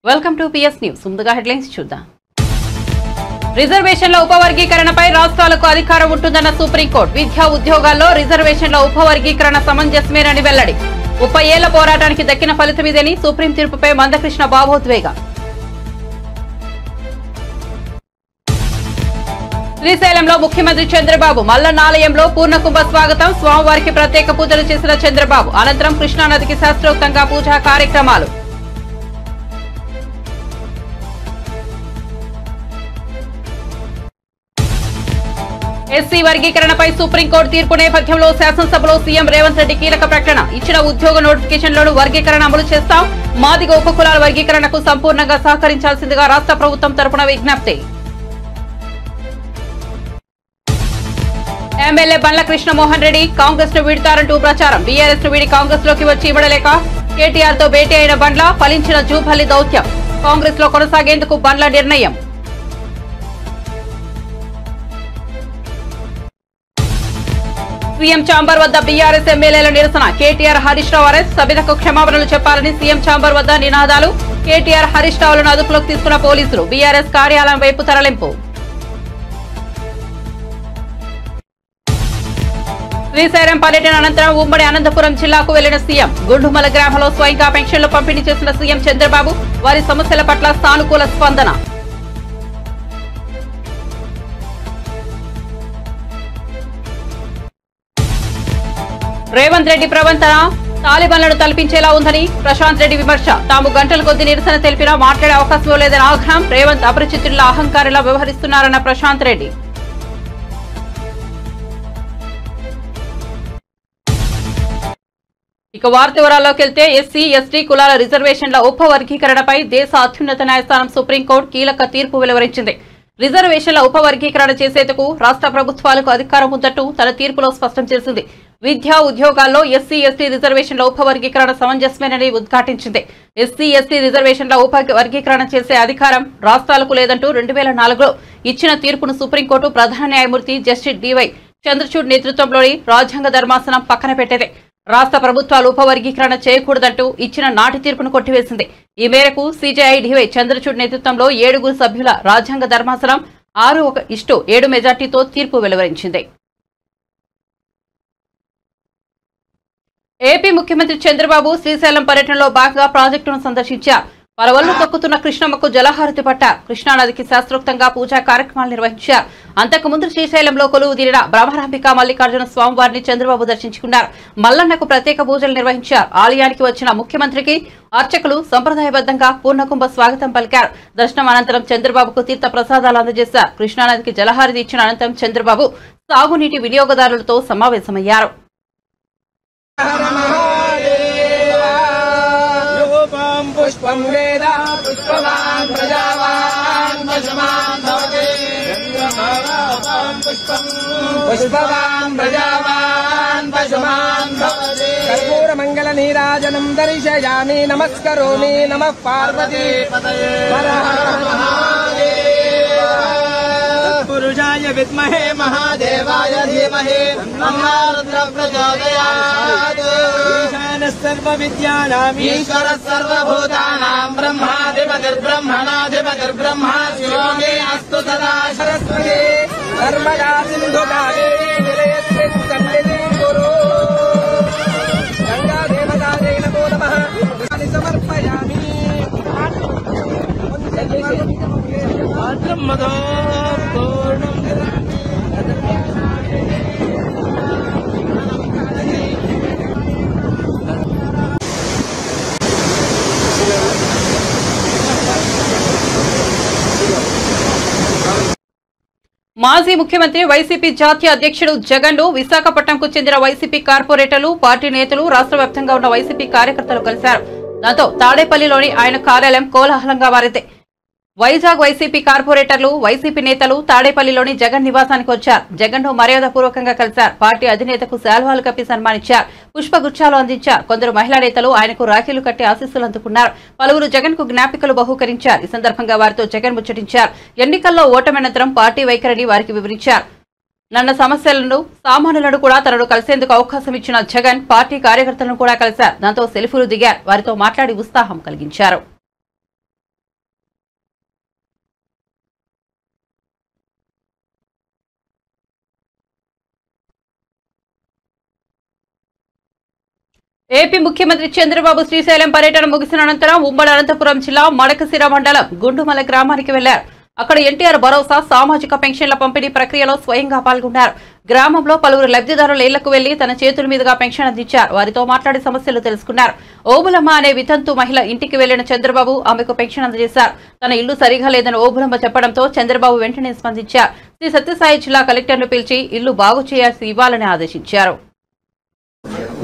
Welcome to PS news. ముందుగా headlines చూద్దాం. రిజర్వేషన్ల ఉపవర్గీకరణపై రాష్ట్రాలకు అధికారం ఉంటుందన్న సుప్రీంకోర్టు. విద్యా ఉద్యోగాల్లో రిజర్వేషన్ల ఉపవర్గీకరణ సమంజసమేనని వెల్లడి. 30 ఏళ్ల పోరాటానికి దక్కిన ఫలితమిదని సుప్రీం తీర్పుపై మందకృష్ణ భావోద్వేగం. శ్రీశైలంలో ముఖ్యమంత్రి చంద్రబాబు మల్లన్నాలయంలో పూర్ణకుంభ స్వాగతం. స్వామివారికి ప్రత్యేక పూజలు చేసిన చంద్రబాబు. అనంతరం కృష్ణానదికి శాస్త్రోక్తంగా పూజా కార్యక్రమాలు. ఎస్సీ వర్గీకరణపై సుప్రీంకోర్టు తీర్పు నేపథ్యంలో శాసనసభలో సీఎం రేవంత్ రెడ్డి కీలక ప్రకటన. ఇచ్చిన ఉద్యోగ నోటిఫికేషన్లోనూ వర్గీకరణ అమలు చేస్తాం. మాదిగ ఉపకులాల వర్గీకరణకు సంపూర్ణంగా సహకరించాల్సిందిగా రాష్ట్ర ప్రభుత్వం తరపున విజ్ఞప్తి. ఎమ్మెల్యే బండ్ల కృష్ణమోహన్ రెడ్డి కాంగ్రెస్ ను వీడతారంటూ ప్రచారం. బీఆర్ఎస్ ను వీడి కాంగ్రెస్ లోకి వచ్చి ఇవ్వడలేక కేటీఆర్ తో భేటీ అయిన బండ్ల ఫలించిన జూపల్లి దౌత్యం. కాంగ్రెస్ లో కొనసాగేందుకు బండ్ల నిర్ణయం. సీఎం ఛాంబర్ వద్ద బీఆర్ఎస్ ఎమ్మెల్యేల నిరసన. కేటీఆర్ హరీష్ రావు అరెస్ట్. సభ్యులకు క్షమాపణలు చెప్పాలని సీఎం ఛాంబర్ వద్ద నినాదాలు. కేటీఆర్ హరీష్ రావులను అదుపులోకి తీసుకున్న పోలీసులు. బీఆర్ఎస్ కార్యాలయం వైపు తరలింపు. శ్రీశైలం పర్యటన అనంతరం ఉమ్మడి అనంతపురం జిల్లాకు వెళ్లిన సీఎం. గుండుమల గ్రామంలో స్వయంగా పెన్షన్లు పంపిణీ చేసిన సీఎం చంద్రబాబు. వారి సమస్యల పట్ల సానుకూల స్పందన. రేవంత్ రెడ్డి ప్రవర్తన తాలిబాన్లను తలపించేలా ఉందని ప్రశాంత్ రెడ్డి విమర్శ. తాము గంటల కొద్ది నిరసన తెలిపినా మాట్లాడే అవకాశం లేదని ఆగ్రహం. రేవంత్ అపరిచితుల అహంకారంలా వ్యవహరిస్తున్నారన్న ప్రశాంత్ రెడ్డి. ఇక వార్త వివరాల్లోకి వెళ్తే ఎస్సీ ఎస్టీ కులాల రిజర్వేషన్ల ఉపవర్గీకరణపై దేశ అత్యున్నత న్యాయస్థానం సుప్రీంకోర్టు కీలక తీర్పు వెలువరించింది. రిజర్వేషన్ల ఉపవర్గీకరణ చేసేందుకు రాష్ట్ర ప్రభుత్వాలకు అధికారం ఉందంటూ తన తీర్పులో స్పష్టం చేసింది. విద్యా ఉద్యోగాల్లో ఎస్సీ ఎస్టీ రిజర్వేషన్ల ఉపవర్గీకరణ సమంజసమేనని ఉద్ఘాటించింది. ఎస్సీ ఎస్టీ రిజర్వేషన్ల ఉపవర్గీకరణ చేసే అధికారం రాష్ట్రాలకు లేదంటూ 2004లో ఇచ్చిన తీర్పును సుప్రీంకోర్టు ప్రధాన న్యాయమూర్తి జస్టిస్ డివై చంద్రచూడ్ నేతృత్వంలోని రాజ్యాంగ ధర్మాసనం పక్కన పెట్టేది. రాష్ట్ర ప్రభుత్వాలు ఉపవర్గీకరణ చేయకూడదంటూ ఇచ్చిన నాటి తీర్పును కొట్టివేసింది. ఈ మేరకు సీజేఐ డివై చంద్రచూడ్ నేతృత్వంలో 7 సభ్యుల రాజ్యాంగ ధర్మాసనం 6-7 మెజార్టీతో తీర్పు వెలువరించింది. ఏపీ ముఖ్యమంత్రి చంద్రబాబు శ్రీశైలం పర్యటనలో భాగంగా ప్రాజెక్టును సందర్శించారు. పరవళ్లు తొక్కుతున్న కృష్ణమ్మకు జలహారతి పట్టారు. కృష్ణానదికి శాస్త్రోక్తంగా పూజా కార్యక్రమాలు నిర్వహించారు. అంతకుముందు శ్రీశైలంలో కొలువు తీరిన బ్రహ్మరాంబిక మల్లికార్జున స్వామివారిని చంద్రబాబు దర్శించుకున్నారు. మల్లన్నకు ప్రత్యేక పూజలు నిర్వహించారు. ఆలయానికి వచ్చిన ముఖ్యమంత్రికి అర్చకులు సంప్రదాయబద్దంగా పూర్ణకుంభ స్వాగతం పలికారు. దర్శనం అనంతరం చంద్రబాబుకు తీర్థ ప్రసాదాలు అందజేశారు. కృష్ణానదికి జలహారతి ఇచ్చిన అనంతరం చంద్రబాబు సాగునీటి వినియోగదారులతో సమావేశమయ్యారు. पुष्पं वेद पुष्पवान् प्रजावान् पशुमान् भवति पुष्पवान् प्रजावान् पशुमान् भवति कर्पूरमङ्गलनीराजनं दर्शयामि नमस्करोमि नमः पार्वती पतये पुरुषाय विद्महे महादेवाय धीमहि तन्नः रुद्रः प्रचोदयात् सर्वविद्यानाम् ईश्वरः सर्वभूतानां ब्रह्माधिपतिर्ब्रह्मणाधिपतिर्ब्रह्मा शिवोऽमे अस्तु सदा सरस्वती नर्मदा सिन्धु कावेरी जलेऽस्मिन् सन्निधिं कुरु गङ्गा देवतायै नमो नमः पुष्पाणि समर्पयामि मधो पूर्णम् మాజీ ముఖ్యమంత్రి వైసీపీ జాతీయ అధ్యక్షుడు జగన్ ను విశాఖపట్నంకు చెందిన వైసీపీ కార్పొరేటర్లు, పార్టీ నేతలు, రాష్ట్ర వ్యాప్తంగా ఉన్న వైసీపీ కార్యకర్తలు కలిశారు. దాంతో తాడేపల్లిలోని ఆయన కార్యాలయం కోలాహలంగా మారింది. వైజాగ్ వైసీపీ కార్పొరేటర్లు, వైసీపీ నేతలు తాడేపల్లిలోని జగన్ నివాసానికి వచ్చారు. జగన్ ను మర్యాదపూర్వకంగా కలిశారు. పార్టీ అధినేతకు శాల్వాలు కప్పి సన్మానించారు. పుష్పగుచ్చాలు అందించారు. కొందరు మహిళా నేతలు ఆయనకు రాఖీలు కట్టి ఆశీస్సులు అందుకున్నారు. పలువురు జగన్ కు జ్ఞాపికలు బహూకరించారు. ఈ సందర్భంగా వారితో జగన్ ముచ్చటించారు. ఎన్నికల్లో ఓటమనంతరం పార్టీ వైఖరిని వారికి వివరించారు. నన్న సమస్యలను సామాన్యులను కూడా తనను కలిసేందుకు అవకాశం ఇచ్చిన జగన్ పార్టీ కార్యకర్తలను కూడా కలిశారు. దాంతో సెల్ఫీలు దిగారు. వారితో మాట్లాడి ఉత్సాహం కలిగించారు. ఏపీ ముఖ్యమంత్రి చంద్రబాబు శ్రీశైలం పర్యటన ముగిసిన అనంతరం ఉమ్మడి అనంతపురం జిల్లా మడకశిర మండలం గుండుమల గ్రామానికి వెళ్లారు. అక్కడ ఎన్టీఆర్ భరోసా సామాజిక పెన్షన్ల పంపిణీ ప్రక్రియలో స్వయంగా పాల్గొన్నారు. గ్రామంలో పలువురు లబ్ధిదారుల ఇళ్లకు వెళ్లి తన చేతుల మీదుగా పెన్షన్ అందించారు. వారితో మాట్లాడి సమస్యలు తెలుసుకున్నారు. ఓబులమ్మ అనే వితంతు మహిళ ఇంటికి వెళ్లిన చంద్రబాబు ఆమెకు పెన్షన్ అందజేశారు. తన ఇల్లు సరిగా లేదని ఓబులమ్మ చెప్పడంతో చంద్రబాబు వెంటనే స్పందించారు. శ్రీ సత్యసాయి జిల్లా కలెక్టర్ను పిలిచి ఇల్లు బాగు చేయాల్సి ఇవ్వాలని ఆదేశించారు.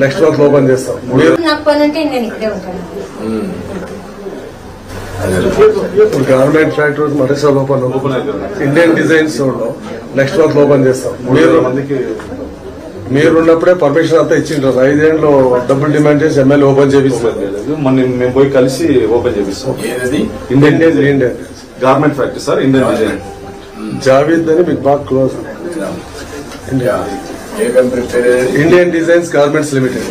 నెక్స్ట్ మంత్ ఓపెన్ చేస్తాం. గవర్నమెంట్ ఫ్యాక్టరీ మరోసారి open Indian designs next month open చేస్తాం. మీరున్నప్పుడే పర్మిషన్ అంతా ఇచ్చిండ్రు. 5 ఏళ్ళు డబ్బులు డిమాండ్ చేసి ఎమ్మెల్యే ఓపెన్ చేపిస్తారు. మేము పోయి కలిసి ఓపెన్ చేపిస్తాం. Indian garment factory sir, Indian design. Javeed అని మీకు బాగా close. Indian designs garments limited.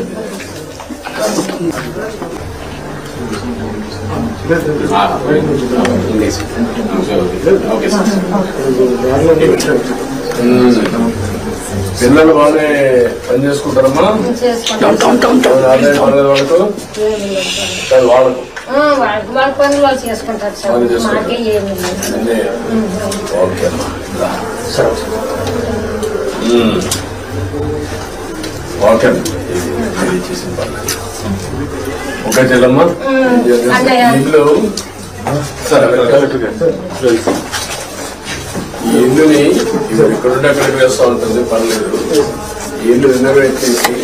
పిల్లలు బాగానే పని చేసుకుంటారమ్మా. వాళ్ళ పనులు వాళ్ళు చేసుకుంటారు సార్. మాకే ఏమి ఓకే ఓకే ఓకే చెల్లమ్మా. ఇల్లు ఈ ఇల్లుని ఇక్కడుండి అక్కడికి వేస్తూ ఉంటుంది, పర్లేదు. ఈ ఇల్లు రినోవేట్ చేసి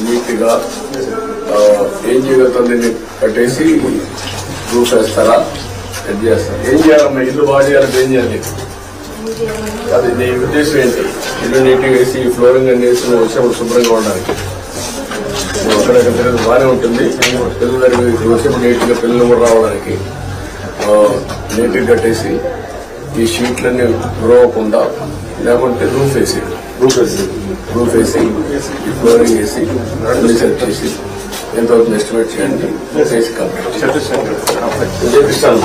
నీట్ గా ఏం చేయగలుగుతుంది కట్టేసి రూఫ్ వేస్తారా, సెట్ చేస్తారా? ఏం చేయాలమ్మా? ఇల్లు బాగా చేయాలంటే ఏం చేయాలి? అది నీ ఉద్దేశం ఏంటి? ఇల్లు నీట్ గా వేసి ఫ్లోరింగ్ అన్ని వేసి వచ్చినప్పుడు శుభ్రంగా ఉండడానికి. అక్కడక్కడ తిరగదు బాగానే ఉంటుంది. పిల్లలు వచ్చినప్పుడు నీట్ గా పిల్లలు కూడా రావడానికి నీట్ గా కట్టేసి ఈ షీట్లన్నీ గ్రో అవ్వకుండా, లేకుంటే రూఫ్ వేసి ఈ ఫ్లోరింగ్ వేసి అన్ని సెట్ చేసి ఎంత అవుతుంది ఎస్టిమేట్ చేయండి, చేసి కంప్లీట్ చేపిస్తాను.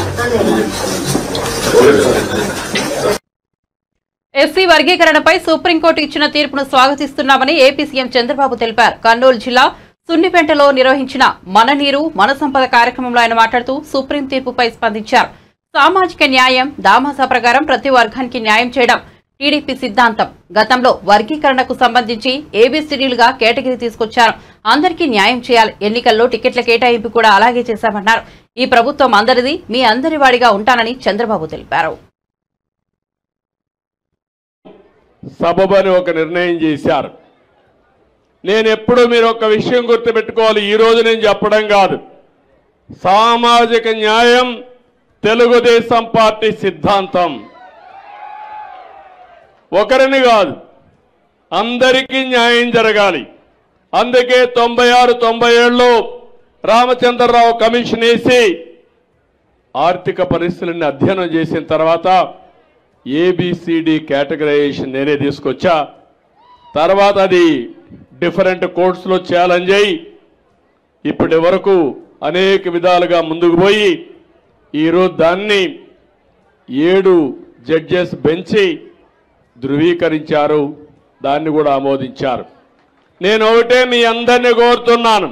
ఎస్సీ వర్గీకరణపై సుప్రీంకోర్టు ఇచ్చిన తీర్పును స్వాగతిస్తున్నామని ఏపీ సీఎం చంద్రబాబు తెలిపారు. కర్నూలు జిల్లా సున్నిపేటలో నిర్వహించిన మన నీరు మన సంపద కార్యక్రమంలో ఆయన మాట్లాడుతూ సుప్రీం తీర్పుపై స్పందించారు. సామాజిక న్యాయం దామాసా ప్రకారం ప్రతి వర్గానికి న్యాయం చేయడం టీడీపీ సిద్ధాంతం. గతంలో వర్గీకరణకు సంబంధించి ఏబీసీడీలుగా కేటగిరీ తీసుకొచ్చారు. అందరికీ న్యాయం చేయాలి. ఎన్నికల్లో టికెట్ల కేటాయింపు కూడా అలాగే చేశామన్నారు. ఈ ప్రభుత్వం అందరిది, మీ అందరి వాడిగా ఉంటానని చంద్రబాబు తెలిపారు. సబబని ఒక నిర్ణయం చేశారు. నేను ఎప్పుడూ మీరు ఒక విషయం గుర్తుపెట్టుకోవాలి. ఈ రోజు నేను చెప్పడం కాదు, సామాజిక న్యాయం తెలుగుదేశం పార్టీ సిద్ధాంతం. ఒకరిని కాదు, అందరికీ న్యాయం జరగాలి. అందుకే 96-97లో రామచంద్రరావు కమిషన్ వేసి ఆర్థిక పరిస్థితులను అధ్యయనం చేసిన తర్వాత ఏబిసిడి కేటగరైజేషన్ నేనే తీసుకొచ్చా. తర్వాత అది డిఫరెంట్ కోర్ట్స్లో ఛాలెంజ్ అయ్యి ఇప్పటి వరకు అనేక విధాలుగా ముందుకు పోయి ఈరోజు దాన్ని 7 జడ్జెస్ బెంచి ధృవీకరించారు, దాన్ని కూడా ఆమోదించారు. నేను ఒకటే మీ అందరినీ కోరుతున్నాను,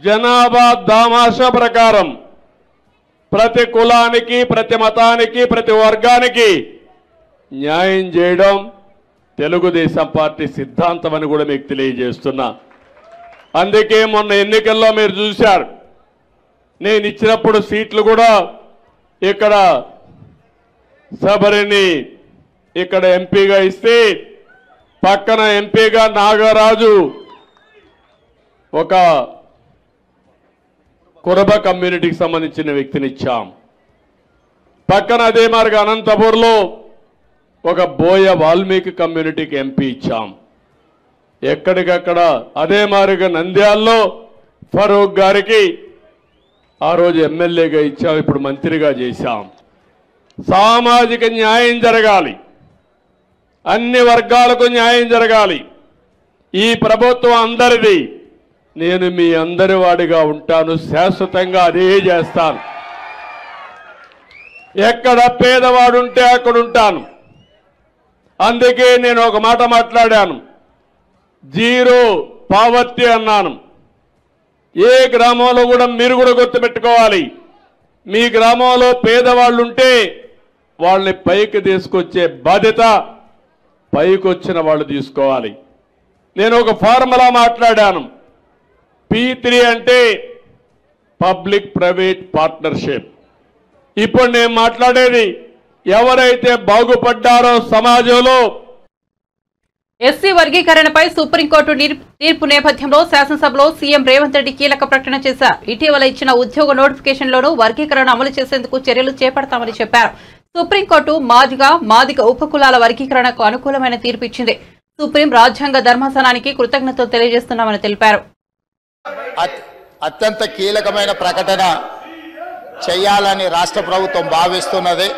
జనాభా దామాషా ప్రకారం ప్రతి కులానికి, ప్రతి మతానికి, ప్రతి వర్గానికి న్యాయం చేయడం తెలుగుదేశం పార్టీ సిద్ధాంతం అని కూడా మీకు తెలియజేస్తున్నా. అందుకే మొన్న ఎన్నికల్లో మీరు చూశారు, నేను ఇచ్చినప్పుడు సీట్లు కూడా ఇక్కడ శబరిని ఇక్కడ ఎంపీగా ఇస్తే పక్కన ఎంపీగా నాగరాజు ఒక కురబ కమ్యూనిటీకి సంబంధించిన వ్యక్తిని ఇచ్చాం. పక్కన అదే మార్గ అనంతపూర్లో ఒక బోయ వాల్మీకి కమ్యూనిటీకి ఎంపీ ఇచ్చాం. ఎక్కడికక్కడ అదే మారిగా నంద్యాల్లో ఫరూక్ గారికి ఆ రోజు ఎమ్మెల్యేగా ఇచ్చాం, ఇప్పుడు మంత్రిగా చేశాం. సామాజిక న్యాయం జరగాలి, అన్ని వర్గాలకు న్యాయం జరగాలి. ఈ ప్రభుత్వం అందరిది, నేను మీ అందరి వాడిగా ఉంటాను, శాశ్వతంగా అదే చేస్తాను. ఎక్కడ పేదవాడు ఉంటే అక్కడ ఉంటాను. అందుకే నేను ఒక మాట మాట్లాడాను, 0 పావర్టీ అన్నాను. ఏ గ్రామంలో కూడా మీరు కూడా గుర్తుపెట్టుకోవాలి, మీ గ్రామంలో పేదవాళ్ళు ఉంటే వాళ్ళని పైకి తీసుకొచ్చే బాధ్యత పైకి వచ్చిన వాళ్ళు తీసుకోవాలి. నేను ఒక ఫార్ములా మాట్లాడాను. P3 అంటే పబ్లిక్ ప్రైవేట్ పార్ట్నర్షిప్. ఇప్పుడు నేను మాట్లాడేది ఎవరైతే బాగుపడ్డారో సమాజంలో. ఎస్సీ వర్గీకరణపై సుప్రీంకోర్టు తీర్పు నేపథ్యంలో శాసనసభలో సీఎం రేవంత్ రెడ్డి కీలక ప్రకటన చేశారు. ఇటీవల ఇచ్చిన ఉద్యోగ నోటిఫికేషన్లోనూ వర్గీకరణ అమలు చేసేందుకు చర్యలు చేపడతామని చెప్పారు. సుప్రీంకోర్టు మాదిగ ఉపకులాల వర్గీకరణకు అనుకూలమైన తీర్పు ఇచ్చింది. సుప్రీం రాజ్యాంగ ధర్మాసనానికి కృతజ్ఞతలు తెలియజేస్తున్నామని తెలిపారు. అత్యంత కీలకమైన ప్రకటన చేయాలని రాష్ట్ర ప్రభుత్వం భావిస్తున్నది.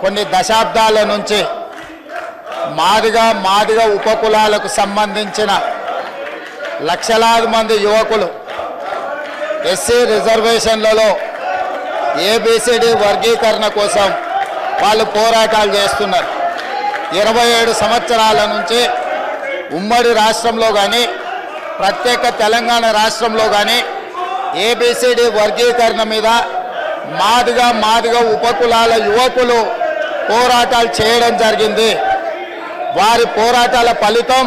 కొన్ని దశాబ్దాల నుంచి మాదిగ ఉపకులాలకు సంబంధించిన లక్షలాది మంది యువకులు ఎస్సీ రిజర్వేషన్లలో ఏబిసిడి వర్గీకరణ కోసం వాళ్ళు పోరాటాలు చేస్తున్నారు. 27 సంవత్సరాల నుంచి ఉమ్మడి రాష్ట్రంలో కానీ ప్రత్యేక తెలంగాణ రాష్ట్రంలో కానీ ఏబిసిడి వర్గీకరణ మీద మాదిగ ఉపకులాల యువకులు పోరాటాలు చేయడం జరిగింది. వారి పోరాటాల ఫలితం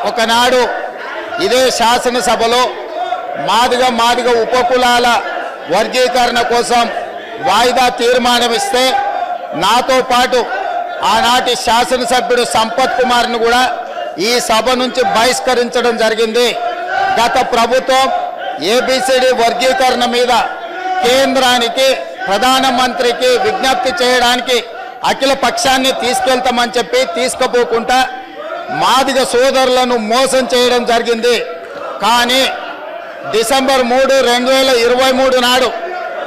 ఒకనాడు ఇదే శాసనసభలో మాదిగ ఉపకులాల వర్గీకరణ కోసం వాయిదా తీర్మానం ఇస్తే నాతో పాటు ఆనాటి శాసనసభ్యుడు సంపత్ కుమార్ను కూడా ఈ సభ నుంచి బహిష్కరించడం జరిగింది. గత ప్రభుత్వం ఏబిసిడి వర్గీకరణ మీద కేంద్రానికి ప్రధానమంత్రికి విజ్ఞప్తి చేయడానికి అఖిల పక్షాన్ని తీసుకెళ్తామని చెప్పి తీసుకుపోకుండా మాదిగ సోదరులను మోసం చేయడం జరిగింది. కానీ డిసెంబర్ 3, 2023 నాడు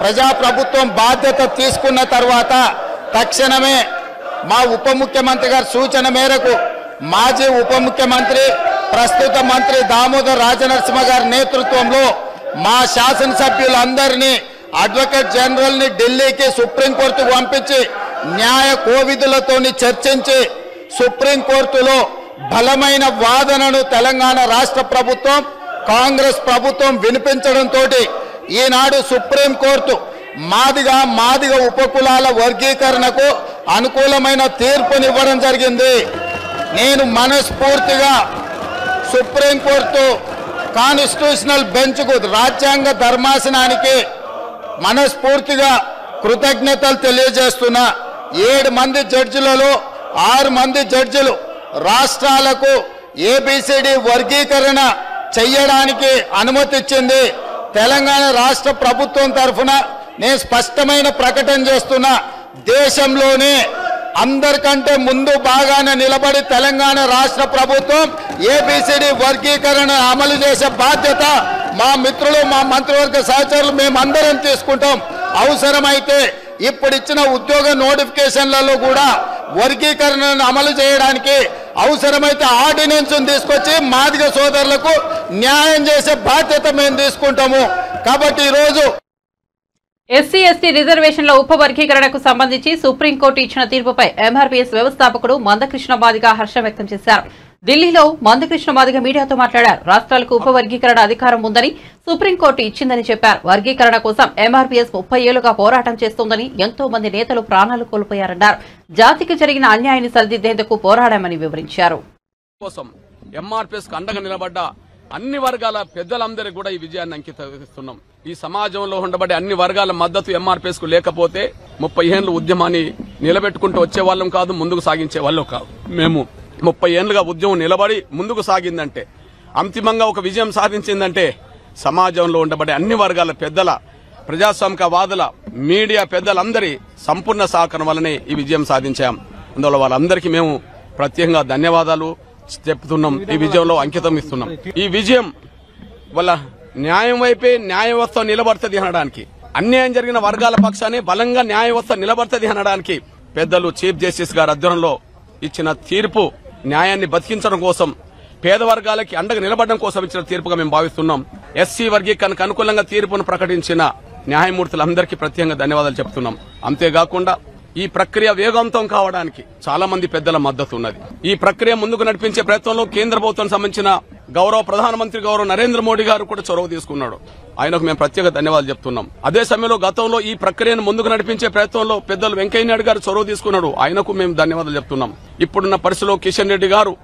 ప్రజాప్రభుత్వం బాధ్యత తీసుకున్న తర్వాత తక్షణమే మా ఉప ముఖ్యమంత్రి గారి సూచన మేరకు మాజీ ఉప ముఖ్యమంత్రి ప్రస్తుత మంత్రి దామోదర్ రాజనరసింహ గారి నేతృత్వంలో మా శాసనసభ్యులందరినీ అడ్వకేట్ జనరల్ని ఢిల్లీకి సుప్రీంకోర్టుకు పంపించి న్యాయ కోవిధులతోని చర్చించి సుప్రీంకోర్టులో బలమైన వాదనను తెలంగాణ రాష్ట్ర ప్రభుత్వం కాంగ్రెస్ ప్రభుత్వం వినిపించడంతో ఈనాడు సుప్రీంకోర్టు మాదిగ ఉపకులాల వర్గీకరణకు అనుకూలమైన తీర్పునివ్వడం జరిగింది. నేను మనస్ఫూర్తిగా సుప్రీంకోర్టు కాన్స్టిట్యూషనల్ బెంచ్కు రాజ్యాంగ ధర్మాసనానికి మనస్ఫూర్తిగా కృతజ్ఞతలు తెలియజేస్తున్నా. 7 మంది జడ్జిలలో 6 మంది జడ్జిలు రాష్ట్రాలకు ఏబిసిడి వర్గీకరణ చెయ్యడానికి అనుమతి ఇచ్చింది. తెలంగాణ రాష్ట్ర ప్రభుత్వం తరఫున నేను స్పష్టమైన ప్రకటన చేస్తున్నా. దేశంలోనే అందరికంటే ముందు బాగానే నిలబడి తెలంగాణ రాష్ట్ర ప్రభుత్వం ఏబిసిడి వర్గీకరణ అమలు చేసే బాధ్యత మా మిత్రులు మా మంత్రివర్గ సహచరులు మేమందరం తీసుకుంటాం. అవసరమైతే ఇప్పుడు ఇచ్చిన ఉద్యోగ నోటిఫికేషన్లలో కూడా వర్గీకరణను అమలు చేయడానికి అవసరమైతే ఆర్డినెన్స్ తీసుకొచ్చి మాదిగ సోదరులకు న్యాయం చేసే బాధ్యత మేము తీసుకుంటాము. కాబట్టి ఈరోజు ఎస్సీ ఎస్టీ రిజర్వేషన్ల ఉపవర్గీకరణకు సంబంధించి సుప్రీంకోర్టు ఇచ్చిన తీర్పుపై ఎంఆర్పీఎస్ వ్యవస్థాపకుడు మందకృష్ణ మాదిగ హర్షం వ్యక్తం చేశారు. ఢిల్లీలో మందకృష్ణ మాదిగ మీడియాతో మాట్లాడారు. రాష్ట్రాలకు ఉపవర్గీకరణ అధికారం ఉందని సుప్రీంకోర్టు ఇచ్చిందని చెప్పారు. వర్గీకరణ కోసం ఎంఆర్పీఎస్ 30 ఏళ్లుగా పోరాటం చేస్తోందని, ఎంతో మంది నేతలు ప్రాణాలు కోల్పోయారన్నారు. జాతికి జరిగిన అన్యాయాన్ని సరిదిద్దేందుకు పోరాడామని వివరించారు. అండగా నిలబడ్డ అన్ని వర్గాల పెద్దలందరికీ కూడా ఈ విజయాన్ని అంకితం. ఈ సమాజంలో ఉండబడే అన్ని వర్గాల మద్దతు ఎంఆర్పీఎస్ కు లేకపోతే 30 ఏళ్ల ఉద్యమాన్ని నిలబెట్టుకుంటూ వచ్చే వాళ్ళం కాదు, ముందుకు సాగించే వాళ్ళం కాదు. మేము 30 ఏళ్లుగా ఉద్యమం నిలబడి ముందుకు సాగిందంటే, అంతిమంగా ఒక విజయం సాధించిందంటే సమాజంలో ఉండబడే అన్ని వర్గాల పెద్దల, ప్రజాస్వామికవాదుల, మీడియా పెద్దలందరి సంపూర్ణ సహకారం వల్లనే ఈ విజయం సాధించాం. అందువల్ల వాళ్ళందరికీ మేము ప్రత్యేకంగా ధన్యవాదాలు చెప్తున్నాం. ఈ విజయంలో అంకితం ఇస్తున్నాం. ఈ విజయం వల్ల న్యాయం వైపే న్యాయ వ్యవస్థ నిలబడుతుంది అనడానికి, అన్యాయం జరిగిన వర్గాల పక్షాన్ని బలంగా న్యాయ వ్యవస్థ నిలబడుతుంది అనడానికి పెద్దలు చీఫ్ జస్టిస్ గారి ఆధ్వర్యంలో ఇచ్చిన తీర్పు న్యాయాన్ని బతికించడం కోసం, పేద వర్గాలకి అండగా నిలబడడం కోసం ఇచ్చిన తీర్పుగా మేము భావిస్తున్నాం. ఎస్సీ వర్గీకరణకు అనుకూలంగా తీర్పును ప్రకటించిన న్యాయమూర్తులందరికీ ప్రత్యేకంగా ధన్యవాదాలు చెప్తున్నాం. అంతేకాకుండా ఈ ప్రక్రియ వేగవంతం కావడానికి చాలా మంది పెద్దల మద్దతు ఉన్నది. ఈ ప్రక్రియ ముందుకు నడిపించే ప్రయత్నంలో కేంద్ర ప్రభుత్వం సంబంధించిన గౌరవ ప్రధానమంత్రి గౌరవ నరేంద్ర మోడీ గారు కూడా చొరవ తీసుకున్నాడు. ఆయనకు మేము ప్రత్యేక ధన్యవాదాలు చెప్తున్నాం. అదే సమయంలో గతంలో ఈ ప్రక్రియను ముందుకు నడిపించే ప్రయత్నంలో పెద్దలు వెంకయ్య నాయుడు గారు చొరవ తీసుకున్నాడు. ఆయనకు మేము ధన్యవాదాలు చెప్తున్నాం. ఇప్పుడున్న పరిస్థితిలో కిషన్ రెడ్డి గారు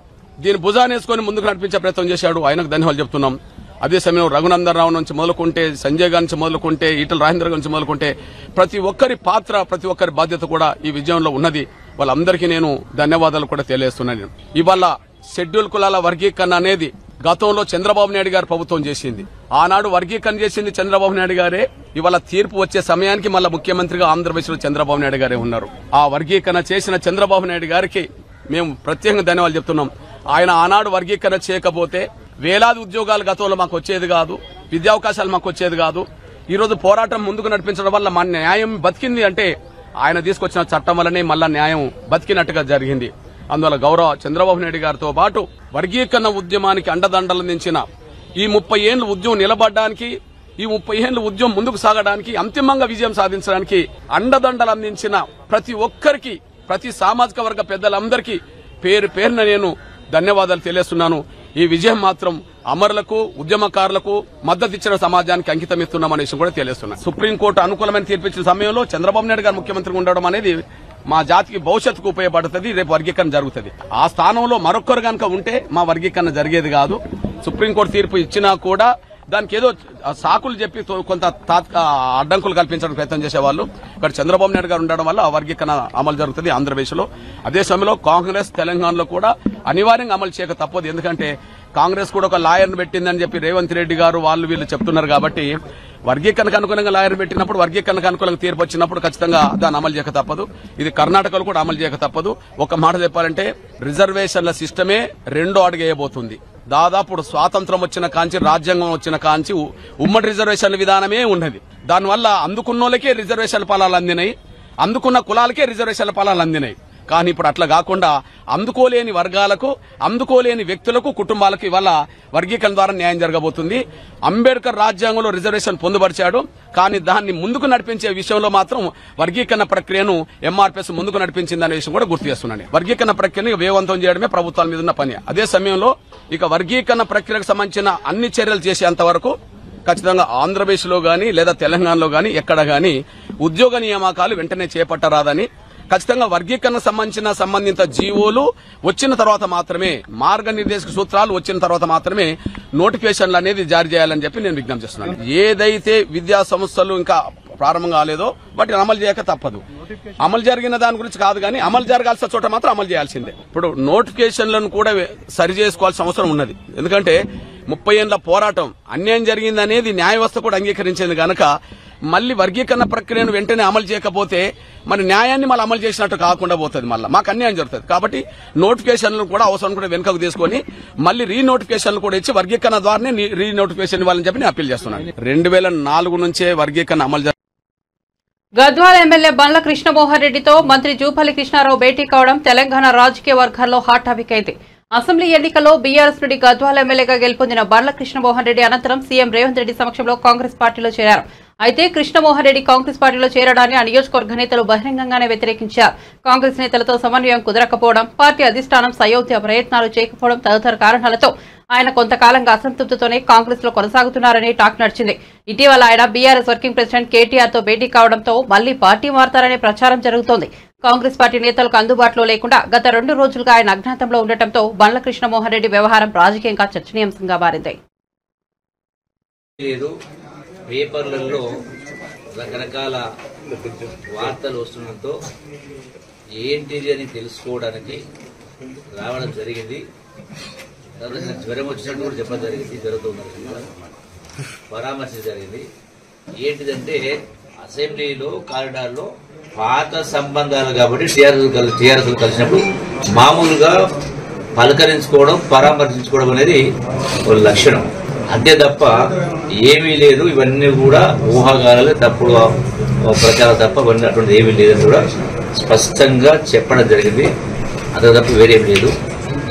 దీన్ని భుజానేసుకొని ముందుకు నడిపించే ప్రయత్నం చేశాడు. ఆయనకు ధన్యవాదాలు చెప్తున్నాం. అదే సమయంలో రఘునందన్ రావు నుంచి మొదలుకుంటే, సంజయ్ గారి నుంచి మొదలుకుంటే, ఈటల రాజేంద్ర నుంచి మొదలుకుంటే ప్రతి ఒక్కరి పాత్ర, ప్రతి ఒక్కరి బాధ్యత కూడా ఈ విజయంలో ఉన్నది. వాళ్ళందరికీ నేను ధన్యవాదాలు కూడా తెలియజేస్తున్నాను. ఇవాళ షెడ్యూల్ కులాల వర్గీకరణ అనేది గతంలో చంద్రబాబు నాయుడు గారు ప్రభుత్వం చేసింది. ఆనాడు వర్గీకరణ చేసింది చంద్రబాబు నాయుడు గారే. ఇవాళ తీర్పు వచ్చే సమయానికి మళ్ళా ముఖ్యమంత్రిగా ఆంధ్రప్రదేశ్లో చంద్రబాబు నాయుడు గారే ఉన్నారు. ఆ వర్గీకరణ చేసిన చంద్రబాబు నాయుడు గారికి మేము ప్రత్యేకంగా ధన్యవాదాలు చెప్తున్నాం. ఆయన ఆనాడు వర్గీకరణ చేయకపోతే వేలాది ఉద్యోగాలు గతంలో మాకు వచ్చేది కాదు, విద్యావకాశాలు మాకు వచ్చేది కాదు. ఈ రోజు పోరాటం ముందుకు నడిపించడం వల్ల మన న్యాయం బతికింది అంటే ఆయన తీసుకొచ్చిన చట్టం వల్లనే మళ్ళా న్యాయం బతికినట్టుగా జరిగింది. అందువల్ల గౌరవ చంద్రబాబు నాయుడు గారితో పాటు వర్గీకరణ ఉద్యమానికి అండదండలందించిన ఈ 30 ఏళ్ల ఉద్యమం నిలబడడానికి, ఈ 30 ఏళ్ల ఉద్యమం ముందుకు సాగడానికి, అంతిమంగా విజయం సాధించడానికి అండదండలు అందించిన ప్రతి ఒక్కరికి, ప్రతి సామాజిక వర్గ పెద్దలందరికీ పేరు పేరున నేను ధన్యవాదాలు తెలియజేస్తున్నాను. ఈ విజయం మాత్రం అమరులకు, ఉద్యమకారులకు మద్దతు ఇచ్చిన సమాజానికి అంకితం ఇస్తున్నామనే విషయం కూడా తెలియజేస్తున్నాను. సుప్రీంకోర్టు అనుకూలమైన తీర్పిచ్చిన సమయంలో చంద్రబాబు నాయుడు గారు ముఖ్యమంత్రిగా ఉండడం అనేది మా జాతికి భవిష్యత్తుకు ఉపయోగపడుతుంది. రేపు వర్గీకరణ జరుగుతుంది. ఆ స్థానంలో మరొకరు కనుక ఉంటే మా వర్గీకరణ జరిగేది కాదు. సుప్రీంకోర్టు తీర్పు ఇచ్చినా కూడా దానికి ఏదో సాకులు చెప్పి కొంత అడ్డంకులు కల్పించడానికి ప్రయత్నం చేసేవాళ్ళు. ఇక్కడ చంద్రబాబు నాయుడు గారు ఉండడం వల్ల ఆ వర్గీకరణ అమలు జరుగుతుంది ఆంధ్రప్రదేశ్లో. అదే సమయంలో కాంగ్రెస్ తెలంగాణలో కూడా అనివార్యంగా అమలు చేయక తప్పదు. ఎందుకంటే కాంగ్రెస్ కూడా ఒక లాయర్ను పెట్టిందని చెప్పి రేవంత్ రెడ్డి గారు వాళ్ళు వీళ్ళు చెప్తున్నారు. కాబట్టి వర్గీకరణకు అనుకూలంగా లాయర్ పెట్టినప్పుడు, వర్గీకరణకు అనుకూలంగా తీర్పు వచ్చినప్పుడు ఖచ్చితంగా దాన్ని అమలు చేయక తప్పదు. ఇది కర్ణాటకలో కూడా అమలు చేయక తప్పదు. ఒక మాట చెప్పాలంటే రిజర్వేషన్ల సిస్టమే రెండో అడుగు వేయబోతుంది. దాదాపు స్వాతంత్రం వచ్చిన కాంచి, రాజ్యాంగం వచ్చిన కాంచి ఉమ్మడి రిజర్వేషన్ల విధానమే ఉన్నది. దానివల్ల అందుకున్నోళ్ళకే రిజర్వేషన్ల ఫలాలు అందినాయి, అందుకున్న కులాలకే రిజర్వేషన్ల ఫలాలు అందినాయి. కానీ ఇప్పుడు అట్లా కాకుండా అందుకోలేని వర్గాలకు, అందుకోలేని వ్యక్తులకు, కుటుంబాలకు ఇవాళ వర్గీకరణ ద్వారా న్యాయం జరగబోతుంది. అంబేద్కర్ రాజ్యాంగంలో రిజర్వేషన్ పొందుపరిచాడు. కానీ దాన్ని ముందుకు నడిపించే విషయంలో మాత్రం వర్గీకరణ ప్రక్రియను ఎంఆర్పీఎస్ ముందుకు నడిపించిందనే విషయం కూడా గుర్తు చేస్తున్నాను. వర్గీకరణ ప్రక్రియను వేగవంతం చేయడమే ప్రభుత్వాల మీద ఉన్న పని. అదే సమయంలో ఇక వర్గీకరణ ప్రక్రియకు సంబంధించిన అన్ని చర్యలు చేసేంత వరకు ఖచ్చితంగా ఆంధ్రప్రదేశ్లో గానీ లేదా తెలంగాణలో గానీ ఎక్కడ గానీ ఉద్యోగ నియామకాలు వెంటనే చేపట్టరాదని, ఖచ్చితంగా వర్గీకరణ సంబంధిత జీవోలు వచ్చిన తర్వాత మాత్రమే, మార్గనిర్దేశక సూత్రాలు వచ్చిన తర్వాత మాత్రమే నోటిఫికేషన్లు అనేది జారీ చేయాలని చెప్పి నేను విజ్ఞప్తి చేస్తున్నాను. ఏదైతే విద్యా సంస్థలు ఇంకా ప్రారంభం కాలేదో వాటిని అమలు చేయక తప్పదు. అమలు జరిగిన దాని గురించి కాదు కానీ అమలు జరగాల్సిన చోట మాత్రం అమలు చేయాల్సిందే. ఇప్పుడు నోటిఫికేషన్లను కూడా సరి చేసుకోవాల్సిన అవసరం ఉన్నది. ఎందుకంటే 30 ఏళ్ల పోరాటం, అన్యాయం జరిగిందనేది న్యాయ వ్యవస్థ కూడా అంగీకరించింది కనుక మళ్లీ వర్గీకరణ ప్రక్రియను వెంటనే అమలు చేయకపోతే మన న్యాయాన్ని మళ్ళీ అమలు చేసినట్టు కాకుండా పోతుంది, మళ్ళీ మాకు అన్యాయం జరుగుతుంది. కాబట్టి నోటిఫికేషన్లు కూడా అవసరం కూడా వెనుకకు తీసుకొని మళ్లీ రీనోటిఫికేషన్లు కూడా ఇచ్చి వర్గీకరణ ద్వారానే రీనోటిఫికేషన్ ఇవ్వాలని చెప్పి నేను అప్పీల్ చేస్తున్నాను. 2004 నుంచే వర్గీకరణ అమలు. గద్వాల ఎమ్మెల్యే బండ్ల కృష్ణమోహన్ రెడ్డితో మంత్రి జూపల్లి కృష్ణారావు భేటీ కావడం తెలంగాణ రాజకీయ వర్గాల్లో హాట్ టాపిక్ అయింది. అసెంబ్లీ ఎన్నికల్లో బీఆర్ఎస్ నుండి గద్వాల ఎమ్మెల్యేగా గెలుపొందిన బండ్ల కృష్ణమోహన్ రెడ్డి అనంతరం సీఎం రేవంత్ రెడ్డి సమక్షంలో కాంగ్రెస్ పార్టీలో చేరారు. అయితే కృష్ణమోహన్ రెడ్డి కాంగ్రెస్ పార్టీలో చేరడాన్ని ఆ నియోజకవర్గ నేతలు బహిరంగంగానే వ్యతిరేకించారు. కాంగ్రెస్ నేతలతో సమన్వయం కుదరకపోవడం, పార్టీ అధిష్టానం సయోధ్య ప్రయత్నాలు చేయకపోవడం తదితర కారణాలతో ఆయన కొంతకాలంగా అసంతృప్తితోనే కాంగ్రెస్ లో కొనసాగుతున్నారని టాక్ నడిచింది. ఇటీవల ఆయన బీఆర్ఎస్ వర్కింగ్ ప్రెసిడెంట్ కేటీఆర్ తో భేటీ కావడంతో మళ్లీ పార్టీ మారతారనే ప్రచారం జరుగుతోంది. కాంగ్రెస్ పార్టీ నేతలకు అందుబాటులో లేకుండా గత 2 రోజులుగా ఆయన అజ్ఞాతంలో ఉండటంతో బండ్ల కృష్ణమోహన్ రెడ్డి వ్యవహారం రాజకీయంగా చర్చనీయాంశంగా మారింది. పేపర్లలో రకరకాల వార్తలు వస్తుండటంతో ఏంటిది అని తెలుసుకోవడానికి రావడం జరిగింది. జ్వరం వచ్చినట్టు కూడా చెప్పడం జరిగింది, జరుగుతుంది పరామర్శ జరిగింది. ఏంటిదంటే అసెంబ్లీలో కారిడార్లో పాత సంబంధాలు కాబట్టి టీఆర్ఎస్ కలిసినప్పుడు మామూలుగా పలకరించుకోవడం, పరామర్శించుకోవడం అనేది ఒక లక్షణం, అంతే తప్ప ఏమీ లేదు. ఇవన్నీ కూడా ఊహాగానాలు, తప్పుడు ప్రచారం తప్ప ఇవన్నీ అటువంటి ఏమీ లేదని కూడా స్పష్టంగా చెప్పడం జరిగింది. అంతే తప్ప వేరేమీ లేదు.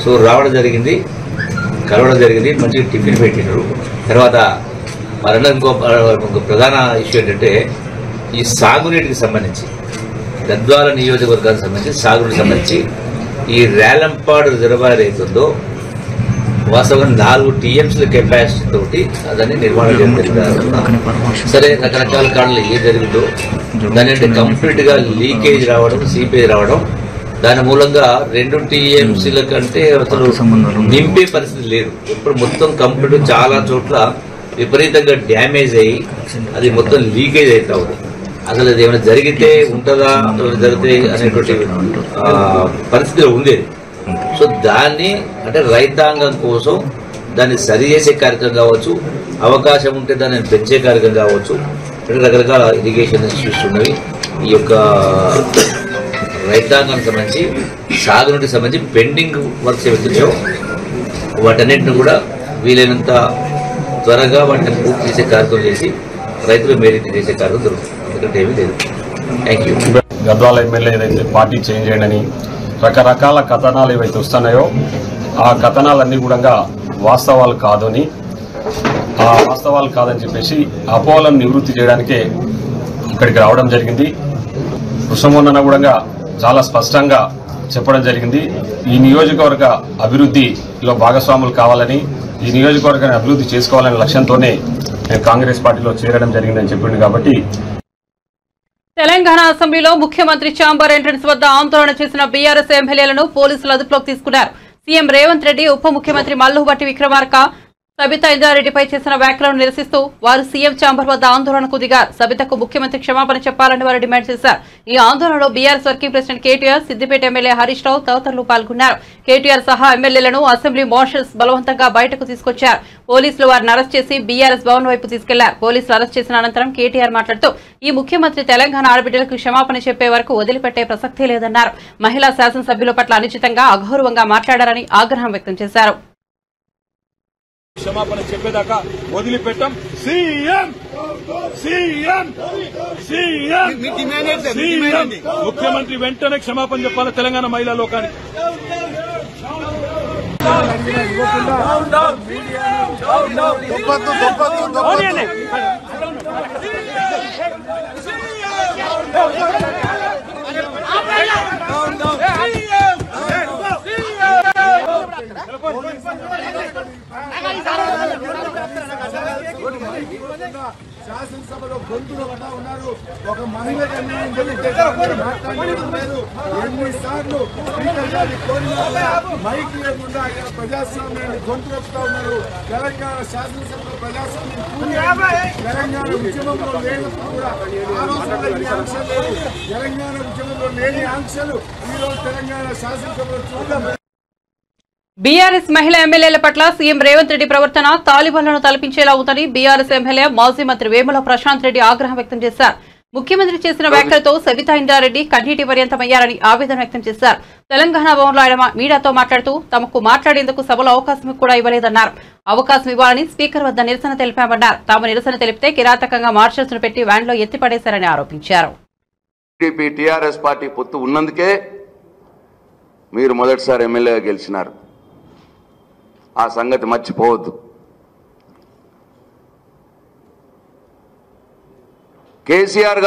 సో రావడం జరిగింది, కలవడం జరిగింది, మంచిగా టిఫిన్ పెట్టినారు. తర్వాత మరలా ఇంకో ప్రధాన ఇష్యూ ఏంటంటే ఈ సాగునీటికి సంబంధించి గద్వాల నియోజకవర్గానికి సంబంధించి సాగుకు సంబంధించి ఈ రేలంపాడు రిజర్వాయర్ ఏతుందో వాస్తవంగా 4 TMCల కెపాసిటీ తోటి దాన్ని నిర్మాణం జరిగింది. సరే రకరకాల కారణాలు ఏ జరిగిందో దాని అంటే కంప్లీట్ గా లీకేజ్ రావడం, సీపేజ్ రావడం, దాని మూలంగా 2 TMCల కంటే అసలు నింపే పరిస్థితి లేదు. ఇప్పుడు మొత్తం కంప్లీట్ చాలా చోట్ల విపరీతంగా డ్యామేజ్ అయ్యి అది మొత్తం లీకేజ్ అవుతా ఉంది. అసలు అది ఏమైనా జరిగితే ఉంటుందా జరిగితే అనేటువంటి పరిస్థితిలో ఉండేది. సో దాన్ని అంటే రైతాంగం కోసం దాన్ని సరి చేసే కార్యక్రమం కావచ్చు, అవకాశం ఉంటే దాన్ని పెంచే కార్యక్రమం కావచ్చు, రకరకాల ఇరిగేషన్ ఇన్స్టిట్యూట్స్ ఉన్నవి. ఈ యొక్క రైతాంగానికి సంబంధించి సాగునీటికి సంబంధించి పెండింగ్ వర్క్స్ ఏవైతున్నాయో వాటన్నింటిని కూడా వీలైనంత త్వరగా వాటిని పూర్తి చేసే కార్యక్రమం చేసి రైతులు మేలు చేసే కార్యక్రమం జరుగుతుంది. ఎందుకంటే ఏమీ లేదు. Thank you. గద్వాల ఎమ్మెల్యే ఏదైతే పార్టీ చేంజ్ చేయడని రకరకాల కథనాలు ఏవైతే వస్తున్నాయో ఆ కథనాలన్నీ కూడా వాస్తవాలు కాదని చెప్పేసి అపోహలను నివృత్తి చేయడానికే ఇక్కడికి రావడం జరిగింది. కృష్ణమోహన్ కూడా చాలా స్పష్టంగా చెప్పడం జరిగింది. ఈ నియోజకవర్గ అభివృద్ధిలో భాగస్వాములు కావాలని, ఈ నియోజకవర్గాన్ని అభివృద్ధి చేసుకోవాలనే లక్ష్యంతోనే నేను కాంగ్రెస్ పార్టీలో చేరడం జరిగిందని చెప్పింది. కాబట్టి తెలంగాణ అసెంబ్లీలో ముఖ్యమంత్రి ఛాంబర్ ఎంట్రన్స్ వద్ద ఆందోళన చేసిన బీఆర్ఎస్ ఎమ్మెల్యేలను పోలీసులు అదుపులోకి తీసుకున్నారు. సీఎం రేవంత్ రెడ్డి, ఉప ముఖ్యమంత్రి మల్లుభట్టి విక్రమార్క, సబితా ఇంద్రారెడ్డిపై చేసిన వ్యాఖ్యలను నిరసిస్తూ వారు సీఎం ఛాంబర్ వద్ద ఆందోళనకు దిగారు. సబితకు ముఖ్యమంత్రి క్షమాపణ చెప్పాలని వారు డిమాండ్ చేశారు. ఈ ఆందోళనలో BRS working president KTR, Siddipet MLA Harish Rao తదితరులు పాల్గొన్నారు. కేటీఆర్ సహా ఎమ్మెల్యేలను అసెంబ్లీ మార్షల్స్ బలవంతంగా బయటకు తీసుకొచ్చారు. పోలీసులు వారిని అరెస్ట్ చేసి బీఆర్ఎస్ భవన్ వైపు తీసుకెళ్లారు. పోలీసులు అరెస్ట్ చేసిన అనంతరం కేటీఆర్ మాట్లాడుతూ ఈ ముఖ్యమంత్రి తెలంగాణ ఆడబిడ్డలకు క్షమాపణ చెప్పే వరకు వదిలిపెట్టే ప్రసక్తే లేదన్నారు. మహిళా శాసనసభ్యుల పట్ల అనుచితంగా అగౌరవంగా మాట్లాడారని ఆగ్రహం వ్యక్తం చేశారు. క్షమాపణ చెప్పేదాకా వదిలిపెట్టాం. సీఎం సీఎం సీఎం సీఎం ముఖ్యమంత్రి వెంటనే క్షమాపణ చెప్పాలి తెలంగాణ మహిళా లోకానికి. శాసనసభలో గొంతులు పడ్డా ఉన్నారు. ఒక మహిళకు అన్యాయం జరిగితే మాట్లాడలేదు. ఎన్నిసార్లు స్పీకర్ గారిని కోరినా మైక్ లేకుండా ప్రజాస్వామ్యాన్ని గొంతు వస్తా ఉన్నారు. తెలంగాణ శాసనసభలో ప్రజాస్వామ్యం తెలంగాణ ఉద్యమంలో లేనప్పుడు కూడా ఆ రోజుల్లో ఈ ఆంక్షలు లేవు. తెలంగాణ ఉద్యమంలో లేని ఆంక్షలు ఈరోజు తెలంగాణ శాసనసభలో చూద్దాం. బీఆర్ఎస్ మహిళా ఎమ్మెల్యేల పట్ల సీఎం రేవంత్ రెడ్డి ప్రవర్తన తాలిబాన్లను తలపించేలా ఉందని బీఆర్ఎస్ ఎమ్మెల్యే మాజీ మంత్రి వేముల ప్రశాంత్ రెడ్డి ఆగ్రహం వ్యక్తం చేశారు. ముఖ్యమంత్రి చేసిన వ్యాఖ్యలతో సబితా ఇంద్రారెడ్డి కన్నీటి పర్యంతమయ్యారని ఆవేదన వ్యక్తం చేశారు. తెలంగాణ భవన్లో ఆయన మీడియాతో మాట్లాడుతూ తమకు మాట్లాడేందుకు సభలో అవకాశం కూడా ఇవ్వలేదన్నారు. అవకాశం ఇవ్వాలని స్పీకర్ వద్ద నిరసన తెలిపామన్నారు. తాము నిరసన తెలిపితే కిరాతకంగా మార్షల్స్ ను పెట్టి వ్యాన్లో ఎత్తిపడేశారని ఆరోపించారు. టీఆర్ఎస్ పార్టీ పొత్తు ఉన్నందుకే మీరు మొదటిసారి ఎమ్మెల్యేగా గెలిచినారు. ఆ సంగతి మర్చిపోవద్దు. కేసీఆర్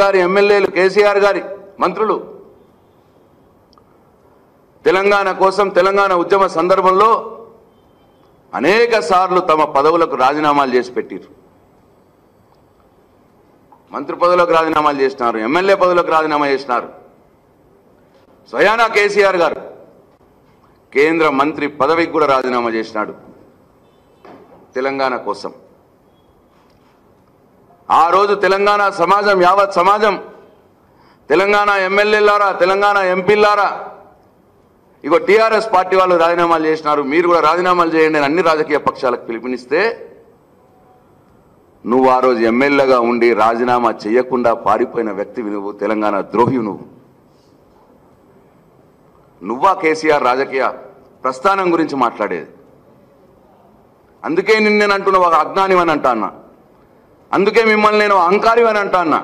గారి ఎమ్మెల్యేలు, కేసీఆర్ గారి మంత్రులు తెలంగాణ కోసం తెలంగాణ ఉద్యమ సందర్భంలో అనేక సార్లు తమ పదవులకు రాజీనామాలు చేసి పెట్టారు. మంత్రి పదవులకు రాజీనామాలు చేసినారు, ఎమ్మెల్యే పదవులకు రాజీనామా చేసినారు. స్వయానా కేసీఆర్ గారు కేంద్ర మంత్రి పదవికి కూడా రాజీనామా చేసినాడు తెలంగాణ కోసం. ఆ రోజు తెలంగాణ సమాజం, యావత్ సమాజం, తెలంగాణ ఎమ్మెల్యేలారా, తెలంగాణ ఎంపీలారా, ఇగో టీఆర్ఎస్ పార్టీ వాళ్ళు రాజీనామాలు చేసినారు, మీరు కూడా రాజీనామాలు చేయండి అని అన్ని రాజకీయ పక్షాలకు పిలుపునిస్తే నువ్వు ఆ రోజు ఎమ్మెల్యేగా ఉండి రాజీనామా చేయకుండా పారిపోయిన వ్యక్తివి నువ్వు, తెలంగాణ ద్రోహి నువ్వా కేసీఆర్ రాజకీయ ప్రస్థానం గురించి మాట్లాడేది? అందుకే నేను అంటున్నా ఒక అజ్ఞానివని అంటా అన్నా, అందుకే మిమ్మల్ని నేను అహంకారివని అంటా అన్నా.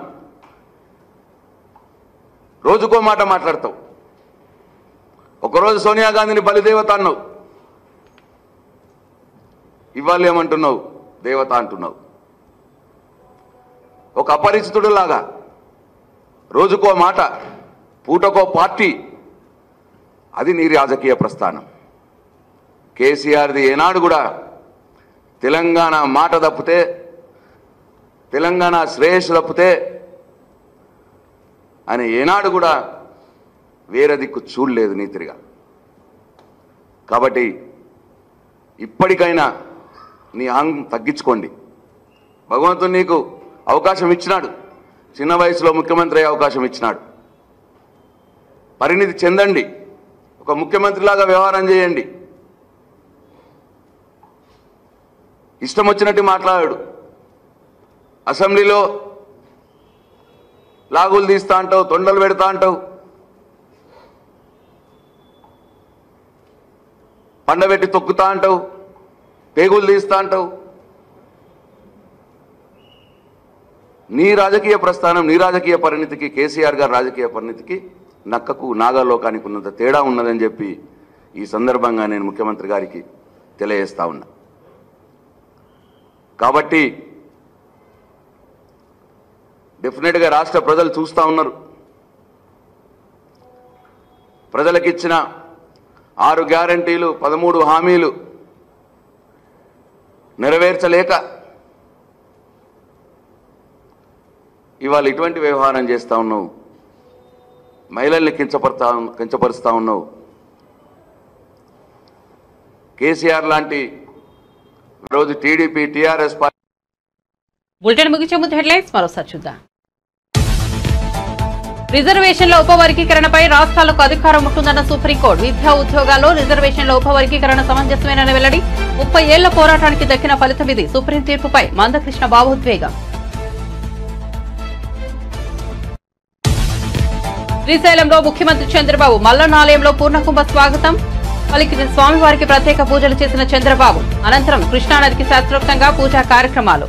రోజుకో మాట మాట్లాడతావు. ఒకరోజు సోనియా గాంధీని బలిదేవత అన్నావు, ఇవాళ ఏమంటున్నావు? దేవత అంటున్నావు. ఒక అపరిచితుడు లాగా రోజుకో మాట, పూటకో పార్టీ, అది నీ రాజకీయ ప్రస్థానం. కేసీఆర్ది ఏనాడు కూడా తెలంగాణ మాట తప్పితే, తెలంగాణ శ్రేయస్సు తప్పితే అని ఏనాడు కూడా వేరే దిక్కు చూడలేదు నీతిగా. కాబట్టి ఇప్పటికైనా నీ అహం తగ్గించుకోండి. భగవంతుడు నీకు అవకాశం ఇచ్చినాడు, చిన్న వయసులో ముఖ్యమంత్రి అయ్యే అవకాశం ఇచ్చినాడు. పరిణితి చెందండి, ఒక ముఖ్యమంత్రిలాగా వ్యవహారం చేయండి. ఇష్టం వచ్చినట్టు మాట్లాడాడు. అసెంబ్లీలో లాగులు తీస్తా అంటావు, తొండలు పెడతా అంటావు, పండబెట్టి తొక్కుతా అంటావు, పేగులు తీస్తా అంటావు. నీ రాజకీయ ప్రస్థానం, నీ రాజకీయ పరిణితికి, కేసీఆర్ గారి రాజకీయ పరిణితికి నక్కకు నాగలోకానికి ఉన్నంత తేడా ఉన్నదని చెప్పి ఈ సందర్భంగా నేను ముఖ్యమంత్రి గారికి తెలియజేస్తా ఉన్నా. కాబట్టి డెఫినెట్గా రాష్ట్ర ప్రజలు చూస్తూ ఉన్నారు. ప్రజలకిచ్చిన 6 గ్యారంటీలు, 13 హామీలు నెరవేర్చలేక ఇవాళ ఇటువంటి వ్యవహారం చేస్తూ ఉన్నావు. మహిళల్ని కించపరుస్తూ ఉన్నావు. కేసీఆర్ లాంటి రోజు టీడీపీ టీఆర్ఎస్ పార్టీ. బులెటిన్ ముగించే ముందు హెడ్లైన్స్ మరోసారి చూద్దాం. రిజర్వేషన్ల ఉపవర్గీకరణపై రాష్ట్రాలకు అధికారం ఉంటుందన్న సుప్రీంకోర్టు. విద్యా ఉద్యోగాల్లో రిజర్వేషన్ల ఉపవర్గీకరణ సమంజసమేనని వెల్లడి. 30 ఏళ్ల పోరాటానికి దక్కిన ఫలితం ఇది. సుప్రీం తీర్పుపై మందకృష్ణ భావోద్వేగం. శ్రీశైలంలో ముఖ్యమంత్రి చంద్రబాబు మల్లన్నాలయంలో పూర్ణకుంభ స్వాగతం పలికిన స్వామివారికి ప్రత్యేక పూజలు చేసిన చంద్రబాబు. అనంతరం కృష్ణానదికి శాస్త్రోక్తంగా పూజా కార్యక్రమాలు.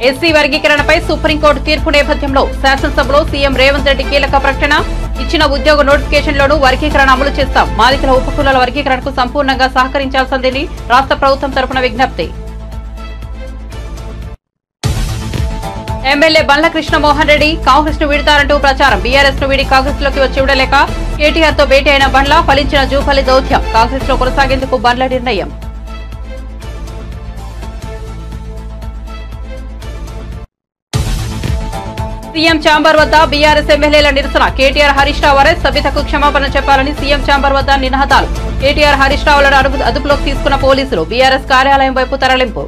ఎస్సీ వర్గీకరణపై సుప్రీంకోర్టు తీర్పు నేపథ్యంలో శాసనసభలో సీఎం రేవంత్ రెడ్డి కీలక ప్రకటన. ఇచ్చిన ఉద్యోగ నోటిఫికేషన్లోనూ వర్గీకరణ అమలు చేస్తాం. మాదికల ఉపకులాల వర్గీకరణకు సంపూర్ణంగా సహకరించాల్సిందని రాష్ట్ర ప్రభుత్వం తరపున విజ్ఞప్తి. ఎమ్మెల్యే బండ్ల కృష్ణమోహన్ రెడ్డి కాంగ్రెస్ ను వీడతారంటూ ప్రచారం. బీఆర్ఎస్ ను వీడి కాంగ్రెస్ లోకి వచ్చి విడలేక కేటీఆర్ తో భేటీ అయిన బండ్ల ఫలించిన జూపల్లి దౌత్యం. కాంగ్రెస్ లో కొనసాగేందుకు బండ్ల నిర్ణయం. సీఎం ఛాంబర్ వద్ద బీఆర్ఎస్ ఎమ్మెల్యేల నిరసన. కేటీఆర్ హరీష్ రావు అరెస్ట్. సభ్యతకు క్షమాపణ చెప్పాలని సీఎం ఛాంబర్ వద్ద నినాదాలు. కేటీఆర్ హరీష్ రావులను అదుపులోకి తీసుకున్న పోలీసులు. బీఆర్ఎస్ కార్యాలయం వైపు తరలింపు.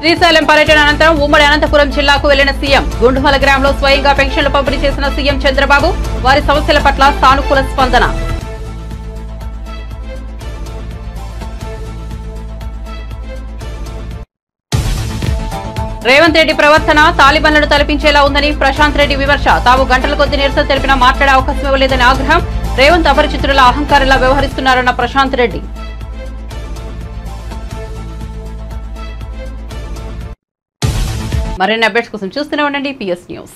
శ్రీశైలం పర్యటన అనంతరం ఉమ్మడి అనంతపురం జిల్లాకు వెళ్లిన సీఎం. గుండుమల గ్రామంలో స్వయంగా పెన్షన్లు పంపిణీ చేసిన సీఎం చంద్రబాబు. వారి సమస్యల పట్ల సానుకూల స్పందన. రేవంత్ రెడ్డి ప్రవర్తన తాలిబాన్లను తలపించేలా ఉందని ప్రశాంత్ రెడ్డి విమర్శ. తాము గంటల కొద్ది నిరసన తెలిపినా మాట్లాడే అవకాశం ఇవ్వలేదని ఆగ్రహం. రేవంత్ అపరిచితుల అహంకారంలా వ్యవహరిస్తున్నారన్న ప్రశాంత్ రెడ్డి. మరిన్ని అప్డేట్స్ కోసం చూస్తూనే ఉండండి PS న్యూస్.